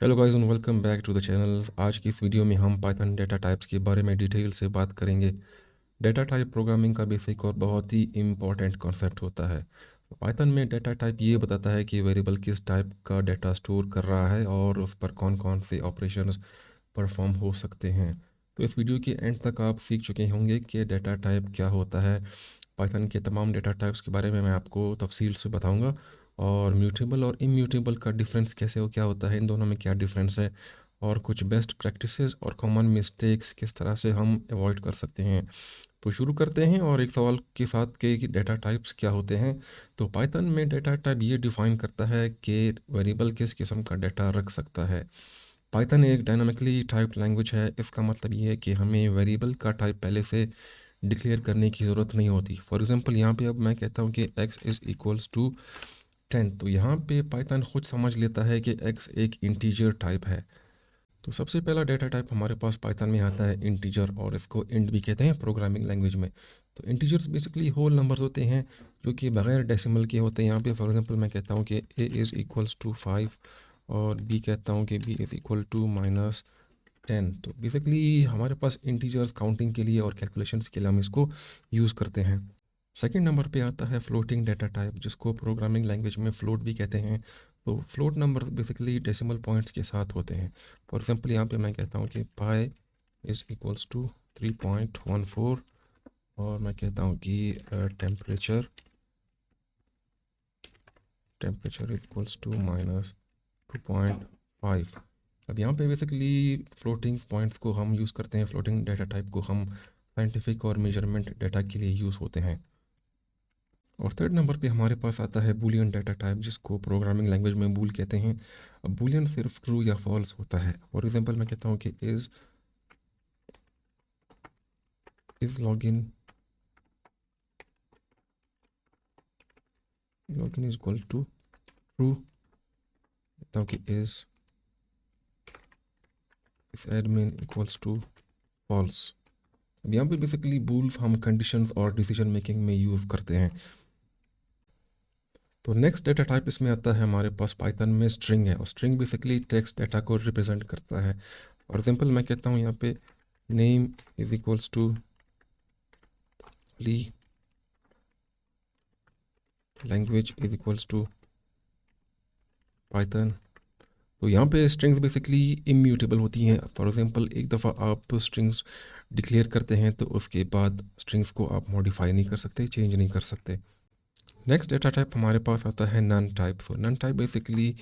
Hello guys and welcome back to the channel. आज की इस वीडियो में हम पाइथन डेटा टाइप्स के बारे में डिटेल से बात करेंगे। डेटा टाइप प्रोग्रामिंग का बेसिक और बहुत ही इम्पॉर्टेंट कॉन्सेप्ट होता है। तो पाइथन में डेटा टाइप ये बताता है कि वेरिएबल किस टाइप का डेटा स्टोर कर रहा है और उस पर कौन कौन से ऑपरेशंस परफॉर्म हो सकते हैं। तो इस वीडियो के एंड तक आप सीख चुके होंगे कि डेटा टाइप क्या होता है। पाइथन के तमाम डेटा टाइप्स के बारे में मैं आपको तफसील से बताऊंगा और म्यूटेबल और इम्यूटेबल का डिफरेंस कैसे हो क्या होता है, इन दोनों में क्या डिफरेंस है और कुछ बेस्ट प्रैक्टिसेस और कॉमन मिस्टेक्स किस तरह से हम अवॉइड कर सकते हैं। तो शुरू करते हैं और एक सवाल के साथ कि डेटा टाइप्स क्या होते हैं। तो पाइथन में डेटा टाइप ये डिफाइन करता है कि वेरिएबल किस किस्म का डेटा रख सकता है। पाइथन एक डायनामिकली टाइप्ड लैंग्वेज है। इसका मतलब ये है कि हमें वेरिएबल का टाइप पहले से डिक्लेयर करने की ज़रूरत नहीं होती। फॉर एग्जांपल यहाँ पे अब मैं कहता हूँ कि x इज़ इक्वल्स टू 10, तो यहाँ पे पाइथन खुद समझ लेता है कि x एक इंटीजर टाइप है। तो सबसे पहला डेटा टाइप हमारे पास पाइथन में आता है इंटीजर, और इसको इंट भी कहते हैं प्रोग्रामिंग लैंग्वेज में। तो इंटीजर्स बेसिकली होल नंबर्स होते हैं जो कि बगैर डेसिमल के होते हैं। यहाँ पे फॉर एग्जांपल मैं कहता हूँ कि a इज़ इक्वल्स टू 5 और b कहता हूँ कि b इज़ इक्वल टू -10। तो बेसिकली हमारे पास इंटीजर्स काउंटिंग के लिए और कैलकुलेशंस के लिए हम इसको यूज़ करते हैं। सेकंड नंबर पे आता है फ्लोटिंग डेटा टाइप, जिसको प्रोग्रामिंग लैंग्वेज में फ्लोट भी कहते हैं। तो float number basically decimal points के साथ होते हैं। फॉर एग्जांपल यहाँ पे मैं कहता हूँ कि पाई इज़ इक्वल्स टू 3.14 और मैं कहता हूँ कि temperature temperature is equals to -2.5। अब यहाँ पे बेसिकली फ्लोटिंग पॉइंट्स को हम यूज़ करते हैं। फ्लोटिंग डेटा टाइप को हम साइंटिफिक और मेजरमेंट डेटा के लिए यूज़ होते हैं। और थर्ड नंबर पे हमारे पास आता है बूलियन डाटा टाइप, जिसको प्रोग्रामिंग लैंग्वेज में बूल कहते हैं। अब बूलियन सिर्फ ट्रू या फॉल्स होता है। फॉर एग्जांपल मैं कहता हूँ कि is login is equal to true, कहता हूँ कि is admin equals to false. अब यहाँ पे बेसिकली बूल्स हम कंडीशंस और डिसीजन मेकिंग में यूज़ करते हैं। तो नेक्स्ट डेटा टाइप इसमें आता है हमारे पास पाइथन में स्ट्रिंग है, और स्ट्रिंग बेसिकली टेक्स्ट डेटा को रिप्रेजेंट करता है। फॉर एग्जांपल मैं कहता हूँ यहाँ पे name is equals to Lee, language is equals to Python. तो यहाँ पे स्ट्रिंग्स बेसिकली इम्यूटेबल होती हैं। फॉर एग्जांपल एक दफ़ा आप स्ट्रिंग्स डिक्लेयर करते हैं तो उसके बाद स्ट्रिंग्स को आप मॉडिफाई नहीं कर सकते, चेंज नहीं कर सकते। नेक्स्ट डेटा टाइप हमारे पास आता है नन टाइप। सो नन टाइप बेसिकली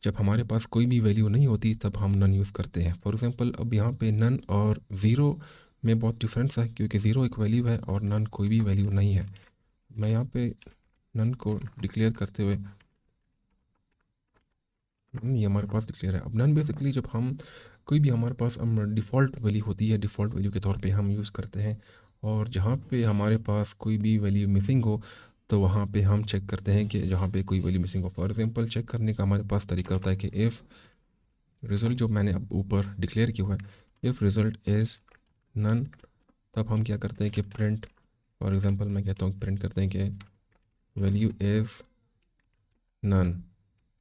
जब हमारे पास कोई भी वैल्यू नहीं होती तब हम नन यूज़ करते हैं। फॉर एग्जांपल अब यहाँ पे नन और ज़ीरो में बहुत डिफरेंस है, क्योंकि ज़ीरो एक वैल्यू है और नन कोई भी वैल्यू नहीं है। मैं यहाँ पे नन को डिक्लेयर करते हुए ये हमारे पास डिक्लेयर है। अब नन बेसिकली जब हम कोई भी हमारे पास हम डिफ़ॉल्ट वैल्यू होती है, डिफ़ॉल्ट वैल्यू के तौर पे हम यूज़ करते हैं। और जहाँ पे हमारे पास कोई भी वैल्यू मिसिंग हो तो वहाँ पे हम चेक करते हैं कि जहाँ पे कोई वैल्यू मिसिंग हो। फॉर एग्जांपल चेक करने का हमारे पास तरीका होता है कि इफ़ रिज़ल्ट जो मैंने अब ऊपर डिक्लेयर किया हुआ है, इफ़ रिज़ल्ट इज़ नन, तब हम क्या करते हैं कि प्रिंट, फॉर एग्जांपल मैं कहता हूँ प्रिंट करते हैं कि वैल्यू इज़ नन।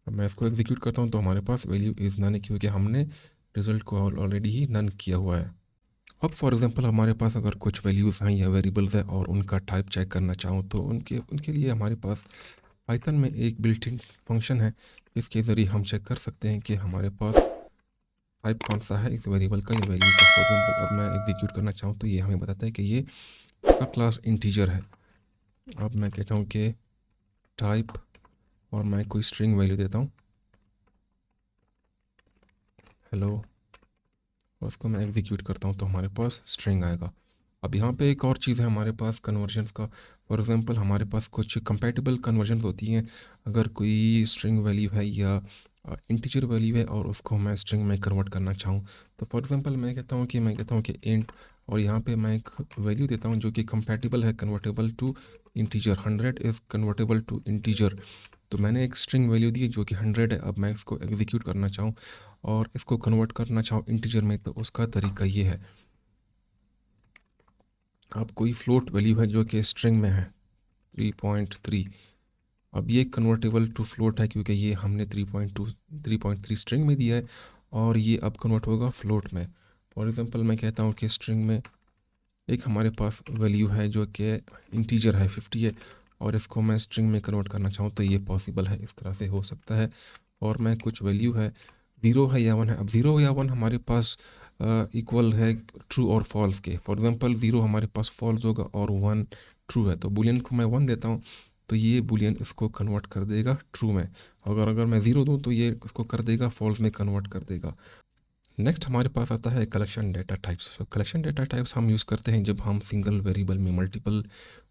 अब मैं इसको एग्जीक्यूट करता हूँ तो हमारे पास वैल्यू इज़ नन है, क्योंकि हमने रिज़ल्ट को ऑलरेडी ही नन किया हुआ है। अब फॉर एग्जांपल हमारे पास अगर कुछ वैल्यूज़ हैं या वेरिएबल्स हैं और उनका टाइप चेक करना चाहूँ तो उनके उनके लिए हमारे पास पाइथन में एक बिल्ट इन फंक्शन है। इसके ज़रिए हम चेक कर सकते हैं कि हमारे पास टाइप कौन सा है इस वेरिएबल का या वैल्यू का। फॉर एग्जांपल अब मैं एग्जीक्यूट करना चाहूँ तो ये हमें बताता है कि ये इसका क्लास इंटीजर है। अब मैं कहता हूँ कि टाइप, और मैं कोई स्ट्रिंग वैल्यू देता हूँ हेलो, और उसको मैं एग्जीक्यूट करता हूँ तो हमारे पास स्ट्रिंग आएगा। अब यहाँ पे एक और चीज़ है हमारे पास कन्वर्जन्स का। फॉर एग्जांपल हमारे पास कुछ कंपैटिबल कन्वर्जन्स होती हैं। अगर कोई स्ट्रिंग वैल्यू है या इंटीजर वैल्यू है और उसको मैं स्ट्रिंग में कन्वर्ट करना चाहूँ, तो फॉर एग्जांपल मैं कहता हूँ कि इंट, और यहाँ पे मैं एक वैल्यू देता हूँ जो कि कंपैटिबल है convertible to integer. 100 is convertible to integer. तो मैंने एक स्ट्रिंग वैल्यू दी है जो कि 100 है। अब मैं इसको एग्जीक्यूट करना चाहूँ और इसको कन्वर्ट करना चाहूँ इंटीजर में, तो उसका तरीका ये है। अब कोई फ्लोट वैल्यू है जो कि स्ट्रिंग में है 3.3, अब ये कन्वर्टेबल टू फ्लोट है क्योंकि ये हमने 3.3 स्ट्रिंग में दिया है और ये अब कन्वर्ट होगा फ्लोट में। फॉर एग्जांपल मैं कहता हूँ कि स्ट्रिंग में एक हमारे पास वैल्यू है जो कि इंटीजर है 50 है और इसको मैं स्ट्रिंग में कन्वर्ट करना चाहूँ तो ये पॉसिबल है, इस तरह से हो सकता है। और मैं कुछ वैल्यू है 0 है या 1 है, अब 0 या 1 हमारे पास इक्वल है ट्रू और फॉल्स के। फॉर एग्जांपल 0 हमारे पास फॉल्स होगा और 1 ट्रू है, तो बुलियन को मैं 1 देता हूँ तो ये बुलियन इसको कन्वर्ट कर देगा ट्रू में। अगर मैं 0 दूँ तो ये इसको कर देगा फॉल्स में कन्वर्ट कर देगा। नेक्स्ट हमारे पास आता है collection data types. Collection data types हम यूज़ करते हैं जब हम सिंगल वेरिएबल में मल्टीपल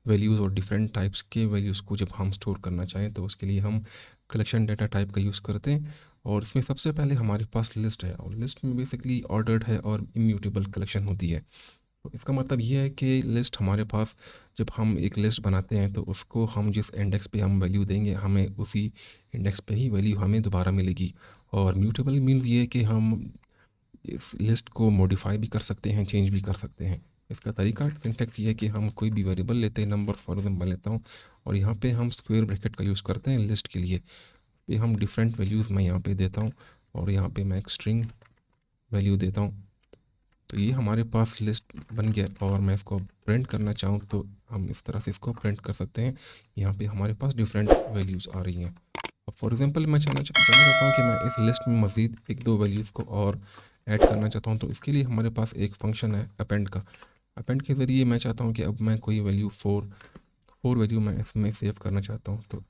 वैल्यूज़ और डिफरेंट टाइप्स के वैल्यूज़ को जब हम स्टोर करना चाहें तो उसके लिए हम कलेक्शन डेटा टाइप का यूज़ करते हैं। और इसमें सबसे पहले हमारे पास लिस्ट है और लिस्ट में बेसिकली ऑर्डर्ड है और इम्यूटेबल कलेक्शन होती है। तो इसका मतलब ये है कि लिस्ट हमारे पास जब हम एक लिस्ट बनाते हैं तो उसको हम जिस इंडेक्स पे हम वैल्यू देंगे हमें उसी इंडेक्स पे ही वैल्यू हमें दोबारा मिलेगी। और म्यूटेबल मीन्स ये कि हम इस लिस्ट को मॉडिफाई भी कर सकते हैं, चेंज भी कर सकते हैं। इसका तरीका सिंटैक्स ये है कि हम कोई भी वेरिएबल लेते हैं, नंबर्स फॉर एग्जांपल लेता हूँ और यहाँ पे हम स्क्वायर ब्रैकेट का यूज़ करते हैं लिस्ट के लिए। पे हम डिफरेंट वैल्यूज़ मैं यहाँ पे देता हूँ और यहाँ पे मैं एक स्ट्रिंग वैल्यू देता हूँ। तो ये हमारे पास लिस्ट बन गया और मैं इसको प्रिंट करना चाहूँ तो हम इस तरह से इसको प्रिंट कर सकते हैं। यहाँ पे हमारे पास डिफरेंट वैल्यूज़ आ रही हैं। अब फॉर एग्जांपल मैं जानना चाहता हूँ कि मैं इस लिस्ट में मज़ीद एक दो वैल्यूज़ को और ऐड करना चाहता हूँ तो इसके लिए हमारे पास एक फंक्शन है अपेंड का। अपेंड के ज़रिए मैं चाहता हूँ कि अब मैं कोई वैल्यू फोर वैल्यू मैं इसमें सेव करना चाहता हूँ तो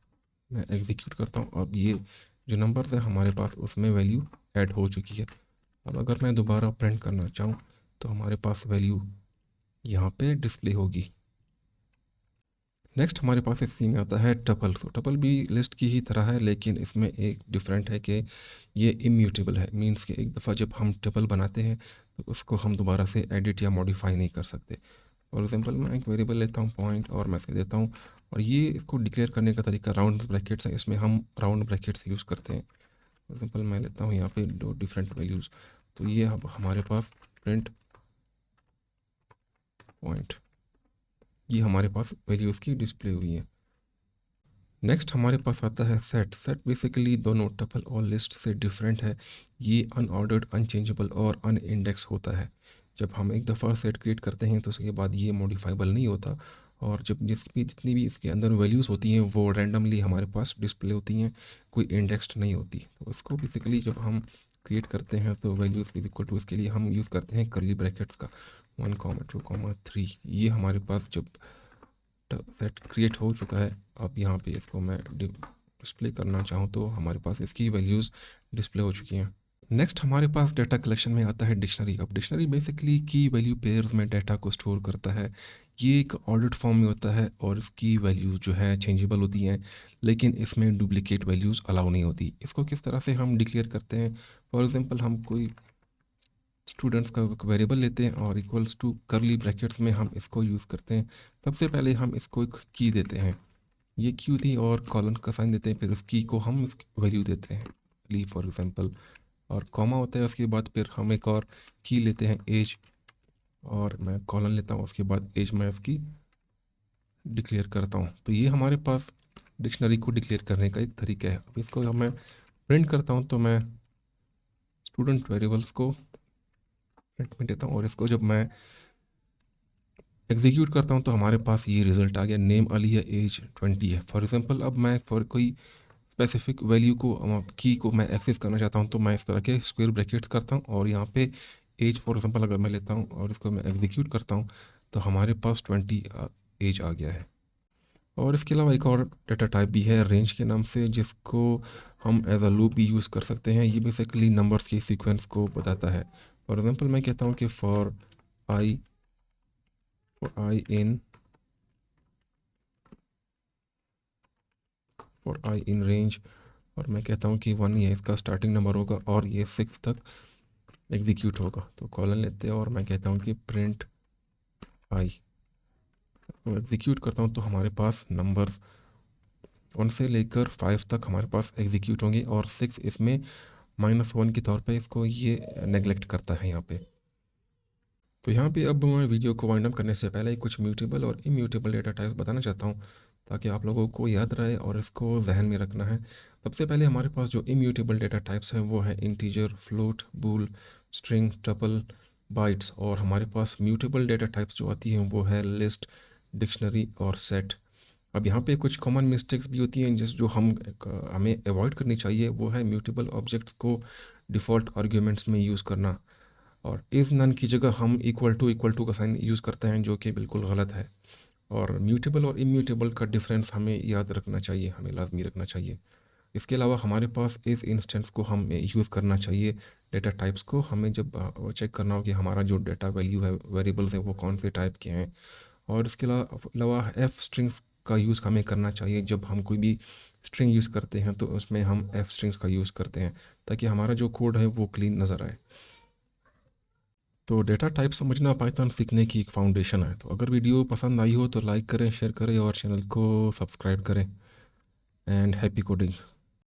मैं एग्जीक्यूट करता हूँ। अब ये जो नंबर्स है हमारे पास उसमें वैल्यू ऐड हो चुकी है। अब अगर मैं दोबारा प्रिंट करना चाहूँ तो हमारे पास वैल्यू यहाँ पे डिस्प्ले होगी। नेक्स्ट हमारे पास इसी में आता है टपल। तो टपल भी लिस्ट की ही तरह है लेकिन इसमें एक डिफरेंट है कि ये इम्यूटेबल है। मींस कि एक दफ़ा जब हम टपल बनाते हैं तो उसको हम दोबारा से एडिट या मॉडिफाई नहीं कर सकते। फॉर एग्जांपल मैं एक वेरिएबल लेता हूँ पॉइंट और मैं इसके देता हूँ और ये इसको डिक्लेयर करने का तरीका राउंड ब्रैकेट्स है, इसमें हम राउंड ब्रैकेट्स यूज़ करते हैं। फॉर एग्जांपल मैं लेता हूँ यहाँ पे दो डिफरेंट वैल्यूज़ तो ये अब हमारे पास प्रिंट पॉइंट, ये हमारे पास वैल्यूज़ की डिस्प्ले हुई है। नेक्स्ट हमारे पास आता है सेट। सेट बेसिकली दोनों टपल और लिस्ट से डिफरेंट है। ये अनऑर्डर्ड, अनचेंजेबल और अनइंडेक्स होता है। जब हम एक दफ़ा सेट क्रिएट करते हैं तो उसके बाद ये मॉडिफाइबल नहीं होता और जब जितनी भी इसके अंदर वैल्यूज़ होती हैं वो रैंडमली हमारे पास डिस्प्ले होती हैं, कोई इंडेक्स्ड नहीं होती। तो इसको बेसिकली जब हम क्रिएट करते हैं तो वैल्यूज़ इज इक्वल टू इसके लिए हम यूज़ करते हैं कर्ली ब्रैकेट्स का 1, 2, 3। ये हमारे पास जब सेट क्रिएट हो चुका है। अब यहाँ पे इसको मैं डिस्प्ले करना चाहूँ तो हमारे पास इसकी वैल्यूज़ डिस्प्ले हो चुकी हैं। नेक्स्ट हमारे पास डाटा कलेक्शन में आता है डिक्शनरी। अब डिक्शनरी बेसिकली की वैल्यू पेयर्स में डाटा को स्टोर करता है। ये एक ऑर्डर्ड फॉर्म में होता है और इसकी वैल्यूज़ जो है चेंजेबल होती हैं लेकिन इसमें डुप्लिकेट वैल्यूज़ अलाउ नहीं होती। इसको किस तरह से हम डिक्लेयर करते हैं, फॉर एग्जांपल हम कोई स्टूडेंट्स का वेरिएबल लेते हैं और इक्वल्स टू करली ब्रैकेट्स में हम इसको यूज़ करते हैं। सबसे पहले हम इसको एक की देते हैं, ये क्यू थी और कॉलन का साइन देते हैं, फिर उस की को हम वैल्यू देते हैं ली फॉर एग्जांपल और कॉमा होता है। उसके बाद फिर हम एक और की लेते हैं एज और मैं कॉलन लेता हूँ, उसके बाद एज मैं उसकी डिक्लेयर करता हूँ। तो ये हमारे पास डिक्शनरी को डिक्लेयर करने का एक तरीका है। अब इसको मैं प्रिंट करता हूँ तो मैं स्टूडेंट वेरिएबल्स को प्रिंट में देता हूँ और इसको जब मैं एग्जीक्यूट करता हूँ तो हमारे पास ये रिज़ल्ट आ गया, नेम अली है, एज 20 है। फॉर एग्जांपल अब मैं फॉर कोई स्पेसिफिक वैल्यू को की को मैं एक्सेस करना चाहता हूँ तो मैं इस तरह के स्क्वायर ब्रैकेट्स करता हूँ और यहाँ पे एज फॉर एग्जांपल अगर मैं लेता हूँ और इसको मैं एग्जीक्यूट करता हूँ तो हमारे पास 20 एज आ गया है। और इसके अलावा एक और डाटा टाइप भी है रेंज के नाम से, जिसको हम एज अ लूप भी यूज़ कर सकते हैं। ये बेसिकली नंबर्स के सीक्वेंस को बताता है। फॉर एग्जांपल मैं कहता हूँ कि फॉर आई इन रेंज और मैं कहता हूँ कि 1 ये इसका स्टार्टिंग नंबर होगा और ये 6 तक एग्जीक्यूट होगा। तो कॉलन लेते हैं और मैं कहता हूँ कि प्रिंट आई, इसको एग्जीक्यूट करता हूँ तो हमारे पास नंबर्स 1 से लेकर 5 तक हमारे पास एग्जीक्यूट होंगे और 6 इसमें -1 के तौर पे इसको ये नेगलेक्ट करता है यहाँ पे। तो यहाँ पे अब मैं वीडियो को वाइंड अप करने से पहले कुछ म्यूटेबल और इम्यूटेबल डेटा टाइप्स बताना चाहता हूँ ताकि आप लोगों को याद रहे और इसको जहन में रखना है। सबसे पहले हमारे पास जो इम्यूटेबल डेटा टाइप्स हैं वो है इंटीजर, फ्लोट, बूल, स्ट्रिंग, टपल, बाइट्स। और हमारे पास म्यूटेबल डेटा टाइप्स जो आती हैं वो है लिस्ट, डिक्शनरी और सेट। अब यहाँ पे कुछ कॉमन मिस्टेक्स भी होती हैं जिस जो हमें अवॉइड करनी चाहिए, वो है म्यूटेबल ऑब्जेक्ट्स को डिफ़ॉल्ट आर्ग्यूमेंट्स में यूज़ करना, और इज़ नन की जगह हम इक्वल टू का साइन यूज़ करते हैं, जो कि बिल्कुल गलत है। और म्यूटेबल और इम्यूटेबल का डिफरेंस हमें याद रखना चाहिए, हमें लाजमी रखना चाहिए। इसके अलावा हमारे पास इस इंस्टेंस को हम यूज़ करना चाहिए डेटा टाइप्स को, हमें जब चेक करना हो कि हमारा जो डेटा वैल्यू है, वेरिएबल्स हैं, वो कौन से टाइप के हैं। और इसके अलावा एफ स्ट्रिंग्स का यूज़ हमें करना चाहिए। जब हम कोई भी स्ट्रिंग यूज़ करते हैं तो उसमें हम एफ स्ट्रिंग्स का यूज़ करते हैं, ताकि हमारा जो कोड है वो क्लीन नज़र आए। तो डेटा टाइप समझना पाइथन सीखने की एक फाउंडेशन है। तो अगर वीडियो पसंद आई हो तो लाइक करें, शेयर करें और चैनल को सब्सक्राइब करें। And happy coding.